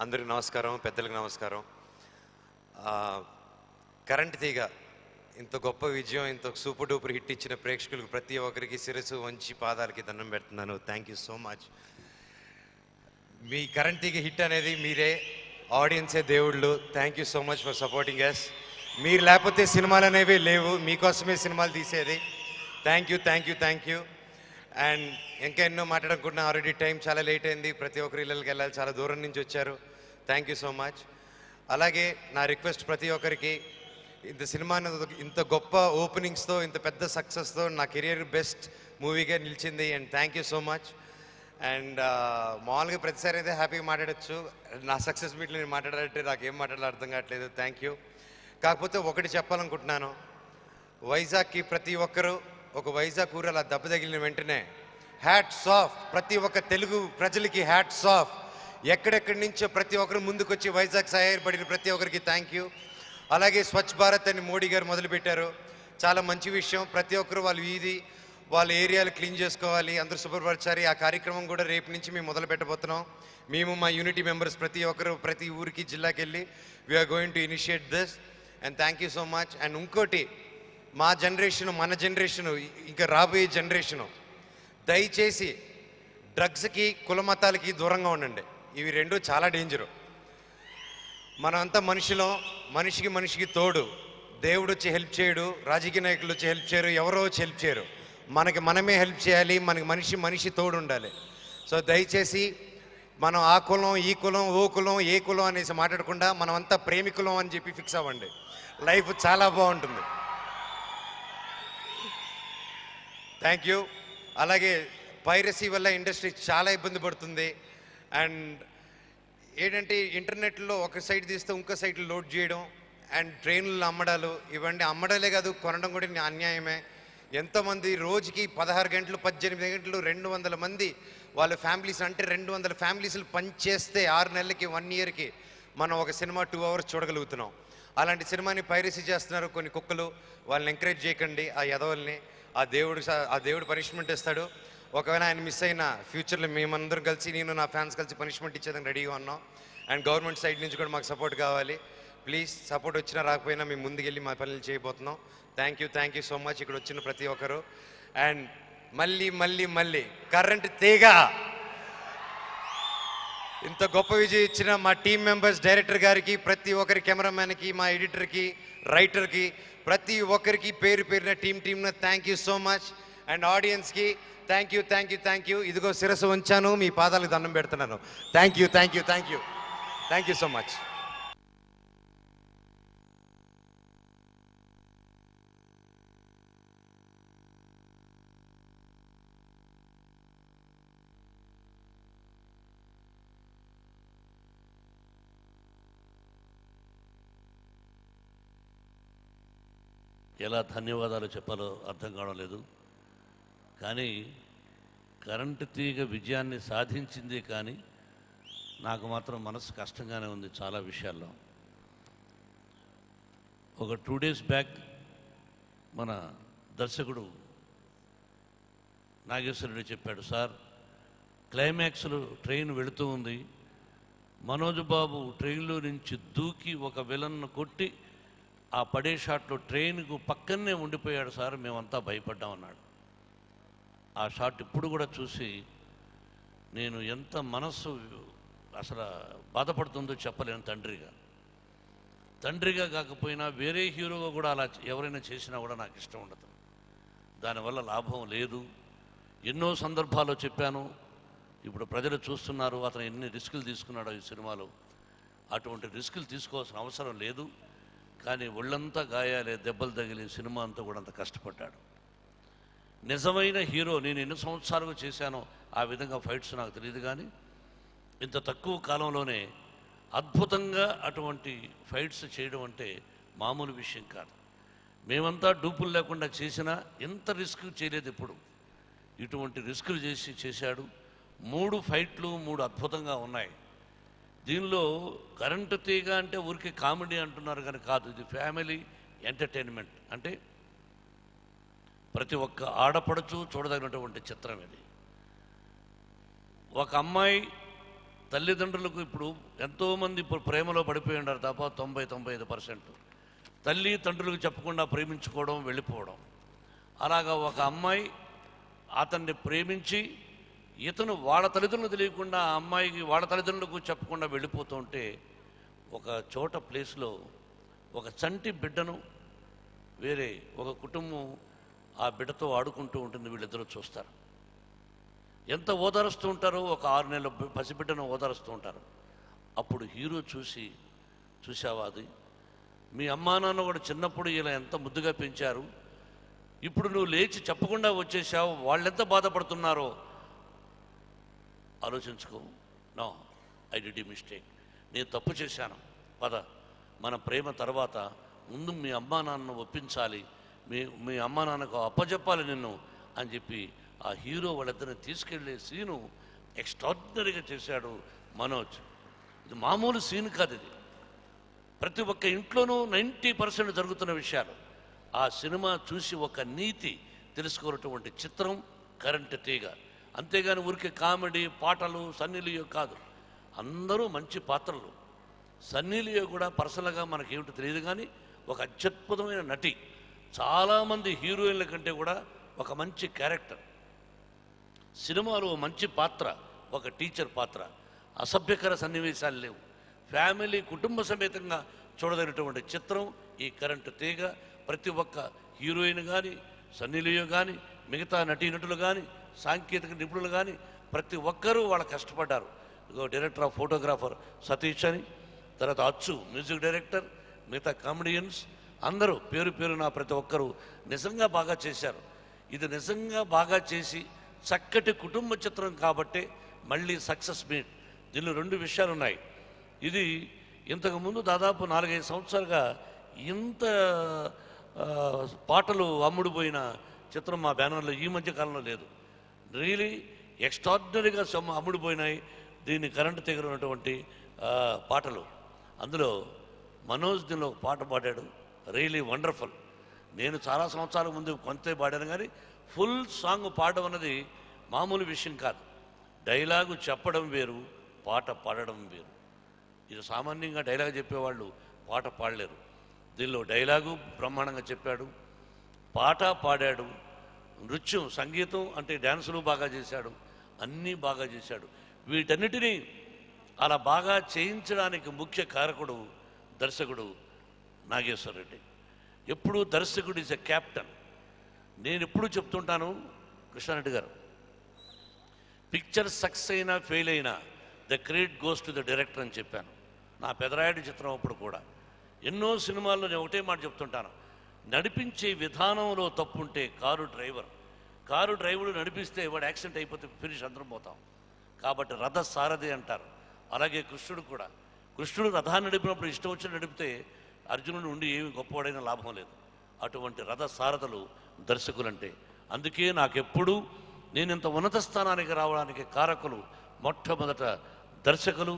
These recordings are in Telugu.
అందరికీ నమస్కారం, పెద్దలకు నమస్కారం. కరెంట్ తీగ ఇంత గొప్ప విజయం, ఇంత సూపర్ డూపర్ హిట్ ఇచ్చిన ప్రేక్షకులకు ప్రతి ఒక్కరికి శిరస్సు వంచి పాదాలకి దండం పెడుతున్నాను. Thank you so much. మీ కరెంట్ తీగ హిట్ అనేది మీరే, ఆడియన్సే దేవుళ్ళు. Thank you so much for supporting us. మీరు లేకపోతే సినిమాలు అనేవి లేవు, మీకోసమే సినిమాలు తీసేది. Thank you, thank you, thank you. And ఇంకా ఎన్నో మాట్లాడుకుంటున్నా, ఆల్రెడీ టైం చాలా లేట్ అయింది, ప్రతి ఒక్కరి ఇళ్ళకి వెళ్ళాలి, చాలా దూరం నుంచి వచ్చారు. Thank you so much. అలాగే నా రిక్వెస్ట్ ప్రతి ఒక్కరికి, ఇంత సినిమాని ఇంత గొప్ప ఓపెనింగ్స్తో, ఇంత పెద్ద సక్సెస్తో నా కెరియర్ బెస్ట్ మూవీగా నిలిచింది. And thank you so much. And మామూలుగా ప్రతిసారి అయితే హ్యాపీగా మాట్లాడచ్చు, నా సక్సెస్ మీట్లో నేను మాట్లాడాలంటే నాకు ఏం మాట్లాడాలో అర్థం కావట్లేదు. Thank you. కాకపోతే ఒకటి చెప్పాలనుకుంటున్నాను, వైజాగ్కి ప్రతి ఒక్కరూ, ఒక వైజాగ్ ఊరు అలా దెబ్బ తగిలిన వెంటనే హ్యాట్స్ ఆఫ్, ప్రతి ఒక్క తెలుగు ప్రజలకి హ్యాట్స్ ఆఫ్. ఎక్కడెక్కడి నుంచో ప్రతి ఒక్కరు ముందుకు వచ్చి వైజాగ్ సహాయపడిన ప్రతి ఒక్కరికి థ్యాంక్ యూ. అలాగే స్వచ్ఛ భారత్ అని మోడీ గారు మొదలుపెట్టారు, చాలా మంచి విషయం. ప్రతి ఒక్కరు వాళ్ళ వీధి, వాళ్ళ ఏరియాలు క్లీన్ చేసుకోవాలి, అందరూ శుభ్రపరచాలి. ఆ కార్యక్రమం కూడా రేపు నుంచి మేము మొదలు పెట్టబోతున్నాం. మేము మా యూనిటీ మెంబర్స్ ప్రతి ఒక్కరు ప్రతి ఊరికి, జిల్లాకి వెళ్ళి we're going to initiate this. And thank you so much. And ఇంకోటి, మా జనరేషను, మన జనరేషను, ఇంకా రాబోయే జనరేషను, దయచేసి డ్రగ్స్కి, కుల మతాలకి దూరంగా ఉండండి. ఇవి రెండు చాలా డేంజరు. మనమంతా మనుషులం, మనిషికి మనిషికి తోడు. దేవుడు వచ్చి హెల్ప్ చేయడు, రాజకీయ నాయకులు వచ్చి హెల్ప్ చేయరు, ఎవరో వచ్చి హెల్ప్ చేయరు. మనకి మనమే హెల్ప్ చేయాలి, మనకి మనిషి తోడు ఉండాలి. సో దయచేసి మనం ఆ కులం, ఈ కులం, ఓ కులం, ఏ కులం అనేసి మాట్లాడకుండా మనమంతా ప్రేమికులం అని చెప్పి ఫిక్స్ అవ్వండి. లైఫ్ చాలా బాగుంటుంది. Thank you. అలాగే పైరసీ వల్ల ఇండస్ట్రీ చాలా ఇబ్బంది పడుతుంది. అండ్ ఏంటంటే ఇంటర్నెట్లో ఒక సైట్ తీస్తే ఇంకో సైట్లో లోడ్ చేయడం, అండ్ ట్రైన్లలో అమ్మడాలు, ఇవన్నీ అమ్మడాలే కాదు, కొనడం కూడా అన్యాయమే. ఎంతోమంది రోజుకి 16 గంటలు, 18 గంటలు, 200 మంది వాళ్ళ ఫ్యామిలీస్, అంటే 200 ఫ్యామిలీస్లు పనిచేస్తే 6 నెలలకి, 1 ఇయర్కి మనం ఒక సినిమా 2 అవర్స్ చూడగలుగుతున్నాం. అలాంటి సినిమాని పైరసీ చేస్తున్నారు కొన్ని కుక్కలు. వాళ్ళని ఎంకరేజ్ చేయకండి, ఆ యదవల్ని. ఆ దేవుడు పనిష్మెంట్ ఇస్తాడు. ఒకవేళ ఆయన మిస్ అయినా ఫ్యూచర్లో మేమందరం కలిసి, నేను నా ఫ్యాన్స్ కలిసి పనిష్మెంట్ ఇచ్చేదానికి రెడీగా ఉన్నాం. అండ్ గవర్నమెంట్ సైడ్ నుంచి కూడా మాకు సపోర్ట్ కావాలి. ప్లీజ్, సపోర్ట్ వచ్చినా రాకపోయినా మేము ముందుకెళ్ళి మా పనులు చేయబోతున్నాం. థ్యాంక్ యూ సో మచ్ ఇక్కడ వచ్చిన ప్రతి ఒక్కరు. అండ్ మళ్ళీ కరెంట్ తీగ ఇంత గొప్ప విజయం ఇచ్చిన మా టీం మెంబర్స్, డైరెక్టర్ గారికి, ప్రతి ఒక్కరి, కెమెరామ్యాన్కి, మా ఎడిటర్కి, రైటర్కి, ప్రతి ఒక్కరికి పేరు పేరున టీంన thank you so much. And ఆడియన్స్కి థ్యాంక్ యూ. ఇదిగో శిరస్సు ఉంచాను, మీ పాదాలకు దండం పెడుతున్నాను. Thank you so much. ఎలా ధన్యవాదాలు చెప్పాలో అర్థం కావడం లేదు. కానీ కరెంటు తీగ విజయాన్ని సాధించింది, కానీ నాకు మాత్రం మనసు కష్టంగానే ఉంది చాలా విషయాల్లో. ఒక 2 days బ్యాక్ మన దర్శకుడు నాగేశ్వరరెడ్డి చెప్పాడు, సార్ క్లైమాక్స్లో ట్రైన్ వెళుతూ ఉంది, మనోజ్ బాబు ట్రైన్లో నుంచి దూకి ఒక విలన్ను కొట్టి ఆ పడే షాట్లో ట్రైన్కు పక్కనే ఉండిపోయాడు సార్, మేమంతా భయపడ్డామన్నాడు. ఆ షాట్ ఇప్పుడు కూడా చూసి నేను ఎంత మనస్సు అసలు బాధపడుతుందో చెప్పలేను. తండ్రిగా కాకపోయినా వేరే హీరోగా కూడా అలా ఎవరైనా చేసినా కూడా నాకు ఇష్టం ఉండదు. దానివల్ల లాభం లేదు. ఎన్నో సందర్భాల్లో చెప్పాను, ఇప్పుడు ప్రజలు చూస్తున్నారు అతను ఎన్ని రిస్కులు తీసుకున్నాడో ఈ సినిమాలో. అటువంటి రిస్కులు తీసుకోవాల్సిన అవసరం లేదు. కానీ ఒళ్ళంతా గాయాలే, దెబ్బలు తగిలి సినిమా అంతా కూడా అంత కష్టపడ్డాడు. నిజమైన హీరో నేను ఎన్ని సంవత్సరాలుగా చేశానో ఆ విధంగా ఫైట్స్ నాకు తెలియదు, కానీ ఇంత తక్కువ కాలంలోనే అద్భుతంగా అటువంటి ఫైట్స్ చేయడం అంటే మామూలు విషయం కాదు. మేమంతా డూపులు లేకుండా చేసినా ఇంత రిస్క్ చేయలేదు ఎప్పుడు. ఇటువంటి రిస్కులు చేశాడు. 3 ఫైట్లు 3 అద్భుతంగా ఉన్నాయి. దీనిలో కరెంటు తీగ అంటే ఊరికి కామెడీ అంటున్నారు కానీ కాదు, ఇది ఫ్యామిలీ ఎంటర్టైన్మెంట్. అంటే ప్రతి ఒక్క ఆడపడుచు చూడదగినటువంటి చిత్రం ఇది. ఒక అమ్మాయి తల్లిదండ్రులకు ఇప్పుడు ఎంతోమంది ఇప్పుడు ప్రేమలో పడిపోయి ఉన్నారు తప్ప 90-95%. తల్లి తండ్రులకు చెప్పకుండా ప్రేమించుకోవడం, వెళ్ళిపోవడం. అలాగా ఒక అమ్మాయి అతన్ని ప్రేమించి ఇతను వాళ్ళ తల్లిదండ్రులు తెలియకుండా ఆ అమ్మాయికి వాళ్ళ తల్లిదండ్రులకు చెప్పకుండా వెళ్ళిపోతూ ఉంటే ఒక చోట ప్లేస్లో ఒక చంటి బిడ్డను వేరే ఒక కుటుంబం ఆ బిడ్డతో ఆడుకుంటూ ఉంటుంది. వీళ్ళిద్దరూ చూస్తారు, ఎంత ఓదారుస్తూ ఉంటారో. ఒక 6 నెలల పసిబిడ్డను ఓదారుస్తూ ఉంటారు. అప్పుడు హీరో చూసావా, అది మీ అమ్మా నాన్న కూడా చిన్నప్పుడు ఇలా ఎంత ముద్దుగా పెంచారు, ఇప్పుడు నువ్వు లేచి చెప్పకుండా వచ్చేసావు, వాళ్ళెంత బాధపడుతున్నారో ఆలోచించుకో. No, I did a mistake, నేను తప్పు చేశాను, పద మన ప్రేమ తర్వాత ముందు మీ అమ్మా నాన్నను ఒప్పించాలి, మీ అమ్మా నాన్నకు అప్పచెప్పాలి నిన్ను అని చెప్పి ఆ హీరో వాళ్ళిద్దరిని తీసుకెళ్లే సీను ఎక్స్ట్రాడినరీగా చేశాడు మనోజ్. ఇది మామూలు సీన్ కాదు, ఇది ప్రతి ఒక్క ఇంట్లోనూ 90% జరుగుతున్న విషయాలు. ఆ సినిమా చూసి ఒక నీతి తెలుసుకున్నటువంటి చిత్రం కరెంటు తీగ. అంతేగాని ఊరికే కామెడీ పాటలు సన్నీ లియో కాదు, అందరూ మంచి పాత్రలు. సన్నీ లియో కూడా పర్సనల్గా మనకేమిటో తెలియదు, కానీ ఒక అత్యద్భుతమైన నటి. చాలామంది హీరోయిన్ల కంటే కూడా ఒక మంచి క్యారెక్టర్. సినిమాలో మంచి పాత్ర, ఒక టీచర్ పాత్ర. అసభ్యకర సన్నివేశాలు లేవు. ఫ్యామిలీ కుటుంబ సమేతంగా చూడదగినటువంటి చిత్రం ఈ కరెంటు తీగ. ప్రతి ఒక్క హీరోయిన్ కానీ, సన్నీ లియో కానీ, మిగతా నటీనటులు కానీ, సాంకేతిక నిపుణులు కానీ ప్రతి ఒక్కరూ వాళ్ళు కష్టపడ్డారు. డైరెక్టర్ ఆఫ్ ఫోటోగ్రాఫర్ సతీష్ అని, తర్వాత అచ్చు మ్యూజిక్ డైరెక్టర్, మిగతా కామెడియన్స్ అందరూ పేరున ప్రతి ఒక్కరూ నిజంగా బాగా చేశారు. ఇది నిజంగా బాగా చేసి చక్కటి కుటుంబ చిత్రం కాబట్టి మళ్ళీ సక్సెస్ మీట్. దీనిలో 2 విషయాలు ఉన్నాయి. ఇది ఇంతకుముందు దాదాపు 4-5 సంవత్సరాలుగా ఇంత పాటలు అమ్ముడుపోయిన చిత్రం మా బ్యానర్లో ఈ మధ్య కాలంలో లేదు. రియలీ ఎక్స్ట్రాడినరీగా అమ్ముడుపోయినాయి దీన్ని కరెంటు తెగినటువంటి పాటలు. అందులో మనోజ్ దీనిలో ఒక పాట పాడాడు, రియలీ వండర్ఫుల్. నేను చాలా సంవత్సరాల ముందు కొంతే పాడాను, కానీ ఫుల్ సాంగ్ పాడడం అన్నది మామూలు విషయం కాదు. డైలాగు చెప్పడం వేరు, పాట పాడడం వేరు. ఇది సామాన్యంగా డైలాగ్ చెప్పేవాళ్ళు పాట పాడలేరు. దీనిలో డైలాగు బ్రహ్మాండంగా చెప్పాడు, పాట పాడాడు, నృత్యం సంగీతం అంటే డ్యాన్సులు బాగా చేశాడు, అన్నీ బాగా చేశాడు. వీటన్నిటినీ అలా బాగా చేయించడానికి ముఖ్య కారకుడు దర్శకుడు నాగేశ్వర రెడ్డి. ఎప్పుడు దర్శకుడు ఈజ్ ఎ క్యాప్టెన్. నేను ఎప్పుడు చెప్తుంటాను, కృష్ణారెడ్డి గారు, పిక్చర్ సక్సెస్ అయినా ఫెయిల్ అయినా the credit goes to the director అని చెప్పాను. నా పెదరాయుడు చిత్రం అప్పుడు కూడా ఎన్నో సినిమాల్లో నేను ఒకటే మాట చెప్తుంటాను, నడిపించే విధానంలో తప్పు ఉంటే కారు డ్రైవరు నడిపిస్తే వాడు యాక్సిడెంట్ అయిపోతే ఫినిష్ అందరం పోతాం. కాబట్టి రథ సారథి అంటారు. అలాగే కృష్ణుడు రథాన్ని నడిపినప్పుడు ఇష్టం వచ్చి నడిపితే అర్జునుడు ఉండి ఏమి గొప్పవాడైనా లాభం లేదు. అటువంటి రథ సారథులు దర్శకులంటే. అందుకే నాకెప్పుడు నేను ఇంత ఉన్నత స్థానానికి రావడానికి కారకులు మొట్టమొదట దర్శకులు,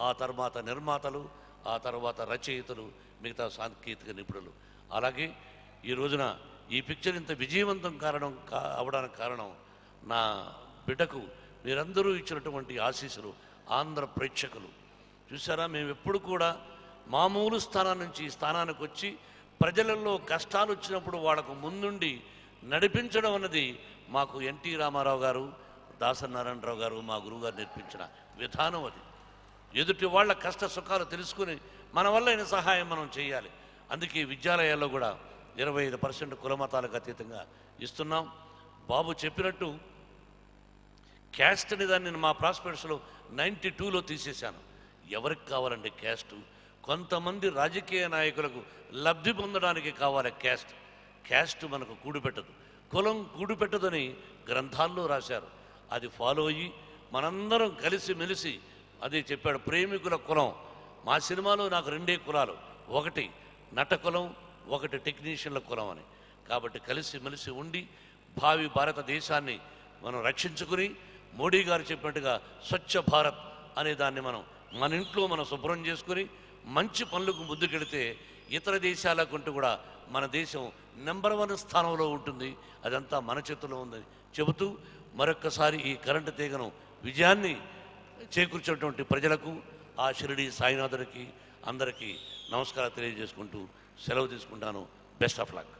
ఆ తర్వాత నిర్మాతలు, ఆ తర్వాత రచయితలు, మిగతా సాంకేతిక నిపుణులు. అలాగే ఈ రోజున ఈ పిక్చర్ ఇంత విజయవంతం అవడానికి కారణం నా బిడ్డకు మీరందరూ ఇచ్చినటువంటి ఆశీస్సులు. ఆంధ్ర ప్రేక్షకులు చూసారా, మేము ఎప్పుడు కూడా మామూలు స్థానం నుంచి ఈ స్థానానికి వచ్చి ప్రజలలో కష్టాలు వచ్చినప్పుడు వాళ్ళకు ముందుండి నడిపించడం అన్నది మాకు ఎన్టీ రామారావు గారు, దాసనారాయణరావు గారు, మా గురువుగారు నేర్పించిన విధానం. అది ఎదుటి వాళ్ళ కష్ట సుఖాలు తెలుసుకుని మన వల్ల అయిన సహాయం మనం చేయాలి. అందుకే విద్యాలయాల్లో కూడా 25% కులమతాలకు అతీతంగా ఇస్తున్నాం. బాబు చెప్పినట్టు క్యాస్ట్ అనే దాన్ని నేను మా ప్రాస్పెక్ట్స్లో 92లో తీసేశాను. ఎవరికి కావాలండి క్యాస్టు? కొంతమంది రాజకీయ నాయకులకు లబ్ధి పొందడానికి కావాలి క్యాస్ట్ మనకు కూడిపెట్టదు, కులం కూడిపెట్టదని గ్రంథాల్లో రాశారు. అది ఫాలో అయ్యి మనందరం కలిసిమెలిసి అదే చెప్పాడు, ప్రేమికుల కులం. మా సినిమాలో నాకు 2 కులాలు, ఒకటి నట కులం, ఒకటి టెక్నీషియన్ల కులం అని. కాబట్టి కలిసిమెలిసి ఉండి భావి భారతదేశాన్ని మనం రక్షించుకుని మోడీ గారు చెప్పినట్టుగా స్వచ్ఛ భారత్ అనే దాన్ని మన ఇంట్లో మనం శుభ్రం చేసుకుని మంచి పనులకు ముందుకెడితే ఇతర దేశాలకుంటూ కూడా మన దేశం నెంబర్ 1 స్థానంలో ఉంటుంది. అదంతా మన చేతుల్లో ఉందని చెబుతూ మరొక్కసారి ఈ కరెంటు తీగను విజయాన్ని చేకూర్చినటువంటి ప్రజలకు ఆ షిరిడి సాయినాథుడికి అందరికీ నమస్కారం తెలియజేసుకుంటూ సెలవు తీసుకుంటాను. Best of luck.